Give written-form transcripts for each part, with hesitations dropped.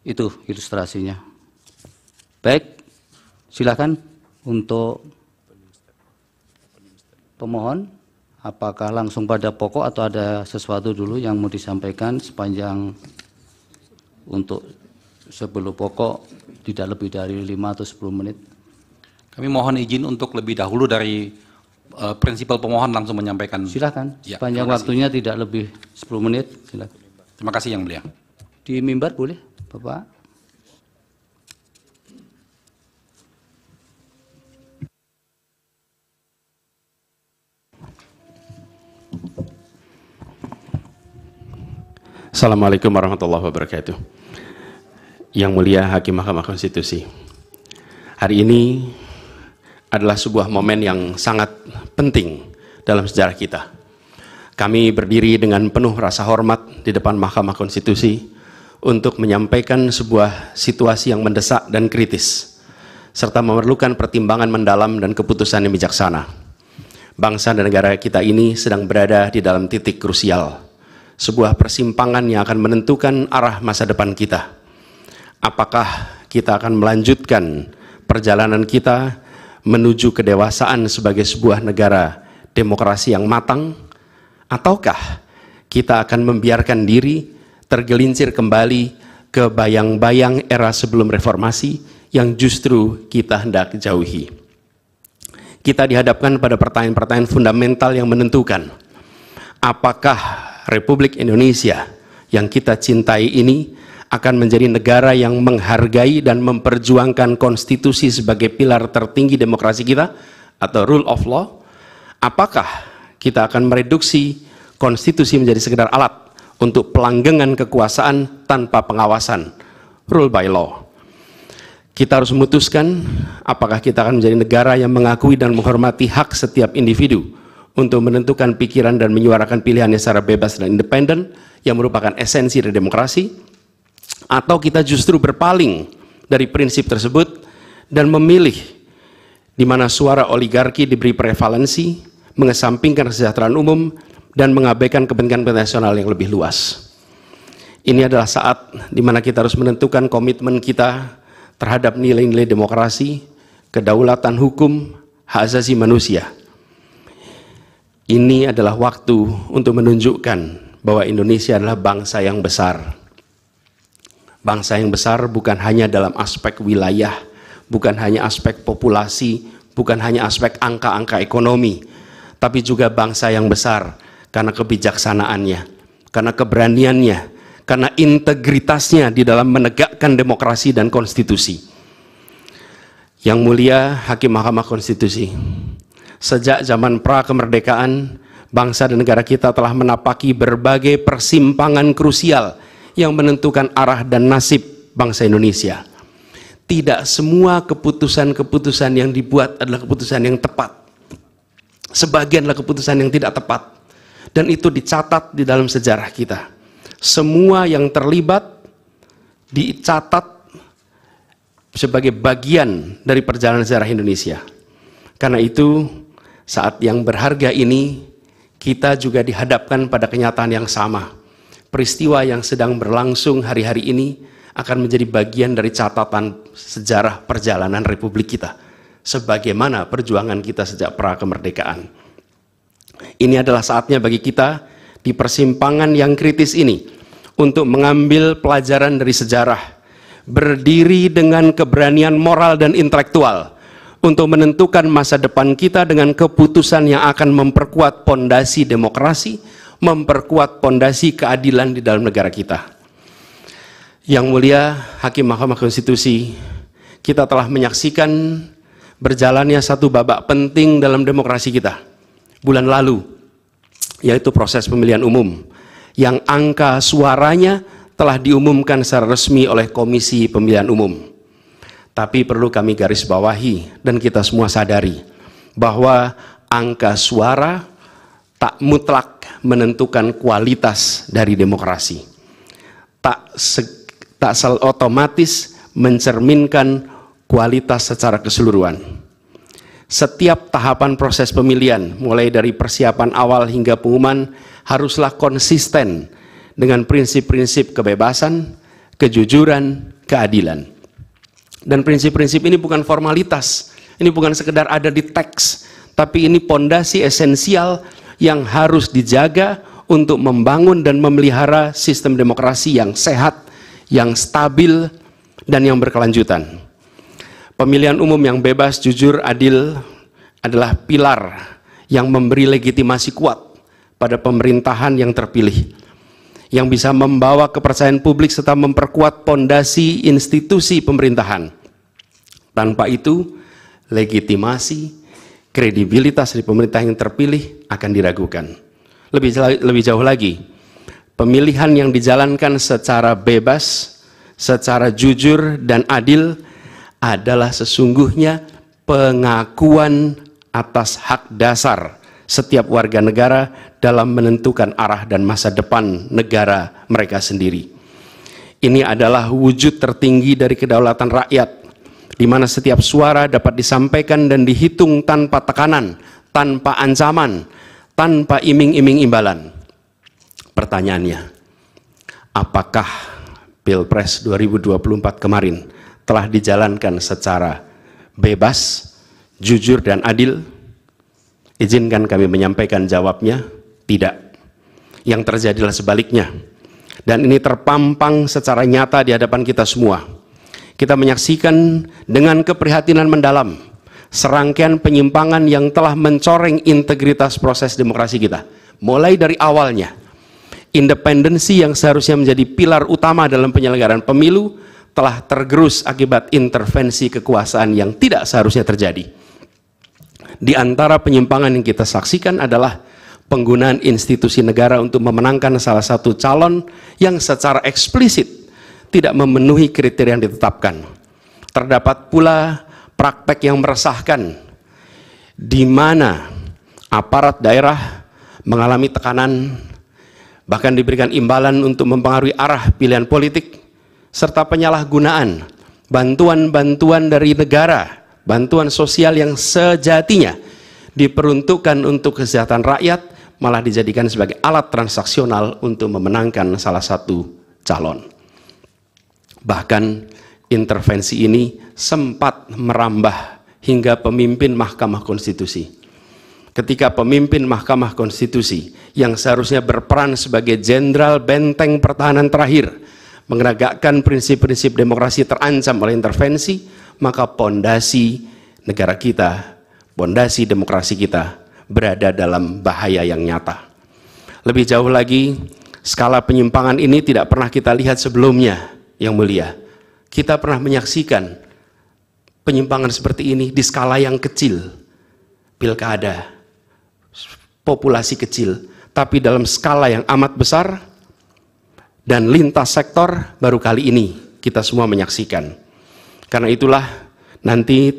Itu ilustrasinya. Baik, silakan untuk pemohon. Apakah langsung pada pokok atau ada sesuatu dulu yang mau disampaikan sepanjang untuk sebelum pokok tidak lebih dari 5 atau 10 menit? Kami mohon izin untuk lebih dahulu dari prinsipal pemohon langsung menyampaikan. Silakan, Ya, sepanjang waktunya tidak lebih 10 menit. Silakan. Terima kasih Yang Mulia. Di mimbar boleh, Bapak? Assalamualaikum warahmatullahi wabarakatuh. Yang Mulia Hakim Mahkamah Konstitusi, hari ini adalah sebuah momen yang sangat penting dalam sejarah kita. Kami berdiri dengan penuh rasa hormat di depan Mahkamah Konstitusi untuk menyampaikan sebuah situasi yang mendesak dan kritis, serta memerlukan pertimbangan mendalam dan keputusan yang bijaksana. Bangsa dan negara kita ini sedang berada di dalam titik krusial, sebuah persimpangan yang akan menentukan arah masa depan kita. Apakah kita akan melanjutkan perjalanan kita menuju kedewasaan sebagai sebuah negara demokrasi yang matang, ataukah kita akan membiarkan diri tergelincir kembali ke bayang-bayang era sebelum reformasi yang justru kita hendak jauhi. Kita dihadapkan pada pertanyaan-pertanyaan fundamental yang menentukan, apakah Republik Indonesia yang kita cintai ini akan menjadi negara yang menghargai dan memperjuangkan konstitusi sebagai pilar tertinggi demokrasi kita atau rule of law? Apakah kita akan mereduksi konstitusi menjadi sekedar alat untuk pelanggengan kekuasaan tanpa pengawasan, rule by law? Kita harus memutuskan apakah kita akan menjadi negara yang mengakui dan menghormati hak setiap individu untuk menentukan pikiran dan menyuarakan pilihannya secara bebas dan independen yang merupakan esensi dari demokrasi, atau kita justru berpaling dari prinsip tersebut dan memilih di mana suara oligarki diberi prevalensi, mengesampingkan kesejahteraan umum dan mengabaikan kepentingan nasional yang lebih luas. Ini adalah saat di mana kita harus menentukan komitmen kita terhadap nilai-nilai demokrasi, kedaulatan hukum, hak asasi manusia. Ini adalah waktu untuk menunjukkan bahwa Indonesia adalah bangsa yang besar. Bangsa yang besar bukan hanya dalam aspek wilayah, bukan hanya aspek populasi, bukan hanya aspek angka-angka ekonomi, tapi juga bangsa yang besar karena kebijaksanaannya, karena keberaniannya, karena integritasnya di dalam menegakkan demokrasi dan konstitusi. Yang Mulia Hakim Mahkamah Konstitusi, sejak zaman pra-kemerdekaan, bangsa dan negara kita telah menapaki berbagai persimpangan krusial yang menentukan arah dan nasib bangsa Indonesia. Tidak semua keputusan-keputusan yang dibuat adalah keputusan yang tepat. Sebagian adalah keputusan yang tidak tepat. Dan itu dicatat di dalam sejarah kita. Semua yang terlibat dicatat sebagai bagian dari perjalanan sejarah Indonesia. Karena itu, saat yang berharga ini, kita juga dihadapkan pada kenyataan yang sama. Peristiwa yang sedang berlangsung hari-hari ini akan menjadi bagian dari catatan sejarah perjalanan Republik kita, sebagaimana perjuangan kita sejak pra-kemerdekaan. Ini adalah saatnya bagi kita di persimpangan yang kritis ini untuk mengambil pelajaran dari sejarah, berdiri dengan keberanian moral dan intelektual untuk menentukan masa depan kita dengan keputusan yang akan memperkuat pondasi demokrasi, memperkuat pondasi keadilan di dalam negara kita. Yang Mulia Hakim Mahkamah Konstitusi, kita telah menyaksikan berjalannya satu babak penting dalam demokrasi kita bulan lalu, yaitu proses pemilihan umum yang angka suaranya telah diumumkan secara resmi oleh Komisi Pemilihan Umum. Tapi perlu kami garis bawahi dan kita semua sadari bahwa angka suara tak mutlak menentukan kualitas dari demokrasi. Tak otomatis mencerminkan kualitas secara keseluruhan. Setiap tahapan proses pemilihan, mulai dari persiapan awal hingga pengumuman, haruslah konsisten dengan prinsip-prinsip kebebasan, kejujuran, keadilan. Dan prinsip-prinsip ini bukan formalitas, ini bukan sekedar ada di teks, tapi ini pondasi esensial yang harus dijaga untuk membangun dan memelihara sistem demokrasi yang sehat, yang stabil, dan yang berkelanjutan. Pemilihan umum yang bebas, jujur, adil adalah pilar yang memberi legitimasi kuat pada pemerintahan yang terpilih, yang bisa membawa kepercayaan publik serta memperkuat pondasi institusi pemerintahan. Tanpa itu, legitimasi, kredibilitas dari pemerintah yang terpilih akan diragukan. Lebih jauh lagi, pemilihan yang dijalankan secara bebas, secara jujur dan adil adalah sesungguhnya pengakuan atas hak dasar setiap warga negara dalam menentukan arah dan masa depan negara mereka sendiri. Ini adalah wujud tertinggi dari kedaulatan rakyat, di mana setiap suara dapat disampaikan dan dihitung tanpa tekanan, tanpa ancaman, tanpa iming-iming imbalan. Pertanyaannya, apakah Pilpres 2024 kemarin telah dijalankan secara bebas, jujur, dan adil? Izinkan kami menyampaikan jawabnya, tidak. Yang terjadilah sebaliknya. Dan ini terpampang secara nyata di hadapan kita semua. Kita menyaksikan dengan keprihatinan mendalam serangkaian penyimpangan yang telah mencoreng integritas proses demokrasi kita. Mulai dari awalnya, independensi yang seharusnya menjadi pilar utama dalam penyelenggaraan pemilu telah tergerus akibat intervensi kekuasaan yang tidak seharusnya terjadi. Di antara penyimpangan yang kita saksikan adalah penggunaan institusi negara untuk memenangkan salah satu calon yang secara eksplisit tidak memenuhi kriteria yang ditetapkan. Terdapat pula praktek yang meresahkan, di mana aparat daerah mengalami tekanan, bahkan diberikan imbalan untuk mempengaruhi arah pilihan politik, serta penyalahgunaan bantuan-bantuan dari negara, bantuan sosial yang sejatinya diperuntukkan untuk kesejahteraan rakyat, malah dijadikan sebagai alat transaksional untuk memenangkan salah satu calon. Bahkan intervensi ini sempat merambah hingga pemimpin Mahkamah Konstitusi. Ketika pemimpin Mahkamah Konstitusi yang seharusnya berperan sebagai jenderal benteng pertahanan terakhir menegakkan prinsip-prinsip demokrasi terancam oleh intervensi, maka pondasi negara kita, pondasi demokrasi kita berada dalam bahaya yang nyata. Lebih jauh lagi, skala penyimpangan ini tidak pernah kita lihat sebelumnya, Yang Mulia. Kita pernah menyaksikan penyimpangan seperti ini di skala yang kecil, pilkada, populasi kecil, tapi dalam skala yang amat besar dan lintas sektor baru kali ini kita semua menyaksikan. Karena itulah nanti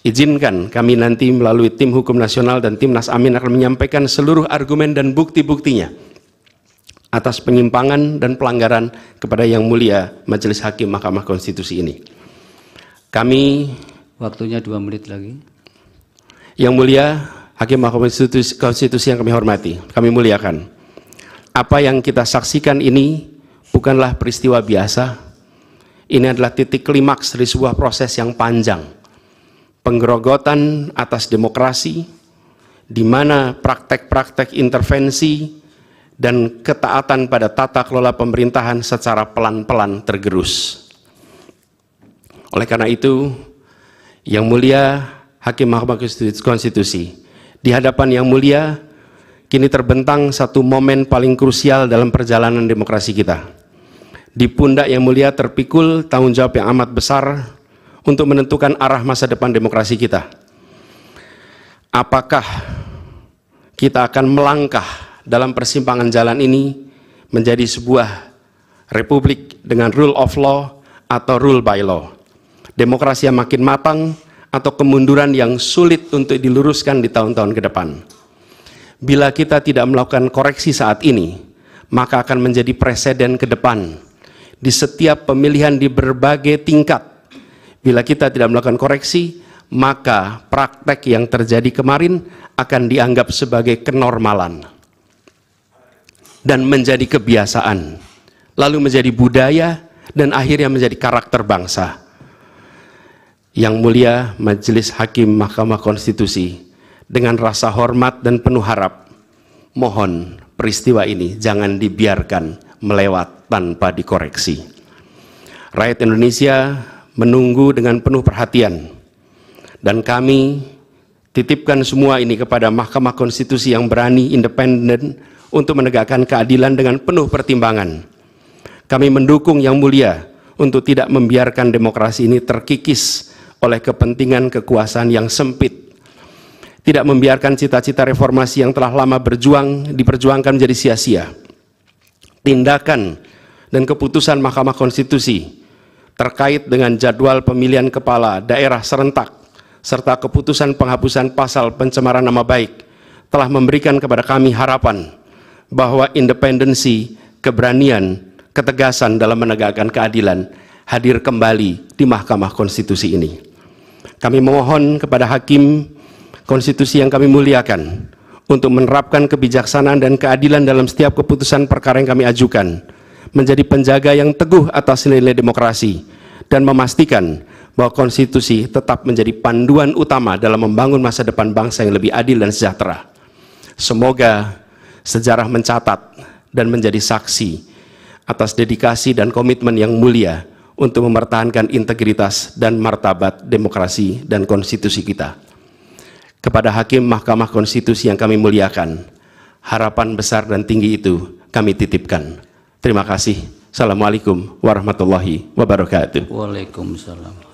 izinkan kami nanti melalui tim hukum nasional dan Timnas Amin akan menyampaikan seluruh argumen dan bukti-buktinya atas penyimpangan dan pelanggaran kepada Yang Mulia Majelis Hakim Mahkamah Konstitusi ini. Kami, Waktunya 2 menit lagi. Yang Mulia Hakim Mahkamah Konstitusi yang kami hormati, kami muliakan. Apa yang kita saksikan ini bukanlah peristiwa biasa. Ini adalah titik klimaks dari sebuah proses yang panjang. Penggerogotan atas demokrasi, di mana praktek-praktek intervensi dan ketaatan pada tata kelola pemerintahan secara pelan-pelan tergerus. Oleh karena itu, Yang Mulia Hakim Mahkamah Konstitusi, di hadapan Yang Mulia, kini terbentang satu momen paling krusial dalam perjalanan demokrasi kita. Di pundak Yang Mulia terpikul tanggung jawab yang amat besar untuk menentukan arah masa depan demokrasi kita. Apakah kita akan melangkah dalam persimpangan jalan ini menjadi sebuah republik dengan rule of law atau rule by law? Demokrasi yang makin matang atau kemunduran yang sulit untuk diluruskan di tahun-tahun ke depan? Bila kita tidak melakukan koreksi saat ini, maka akan menjadi preseden ke depan di setiap pemilihan di berbagai tingkat. Bila kita tidak melakukan koreksi, maka praktek yang terjadi kemarin akan dianggap sebagai kenormalan dan menjadi kebiasaan, lalu menjadi budaya dan akhirnya menjadi karakter bangsa. Yang mulia Majelis Hakim Mahkamah Konstitusi, dengan rasa hormat dan penuh harap, mohon peristiwa ini jangan dibiarkan melewat tanpa dikoreksi. Rakyat Indonesia menunggu dengan penuh perhatian, dan kami titipkan semua ini kepada Mahkamah Konstitusi yang berani, independen, untuk menegakkan keadilan dengan penuh pertimbangan. Kami mendukung Yang Mulia untuk tidak membiarkan demokrasi ini terkikis oleh kepentingan kekuasaan yang sempit, tidak membiarkan cita-cita reformasi yang telah lama diperjuangkan menjadi sia-sia. Tindakan dan keputusan Mahkamah Konstitusi terkait dengan jadwal pemilihan kepala daerah serentak serta keputusan penghapusan pasal pencemaran nama baik telah memberikan kepada kami harapan bahwa independensi, keberanian, ketegasan dalam menegakkan keadilan hadir kembali di Mahkamah Konstitusi ini. Kami mohon kepada Hakim Konstitusi yang kami muliakan untuk menerapkan kebijaksanaan dan keadilan dalam setiap keputusan perkara yang kami ajukan, menjadi penjaga yang teguh atas nilai demokrasi, dan memastikan bahwa konstitusi tetap menjadi panduan utama dalam membangun masa depan bangsa yang lebih adil dan sejahtera. Semoga sejarah mencatat dan menjadi saksi atas dedikasi dan komitmen yang mulia untuk mempertahankan integritas dan martabat demokrasi dan konstitusi kita. Kepada Hakim Mahkamah Konstitusi yang kami muliakan, harapan besar dan tinggi itu kami titipkan. Terima kasih. Assalamualaikum warahmatullahi wabarakatuh. Waalaikumsalam.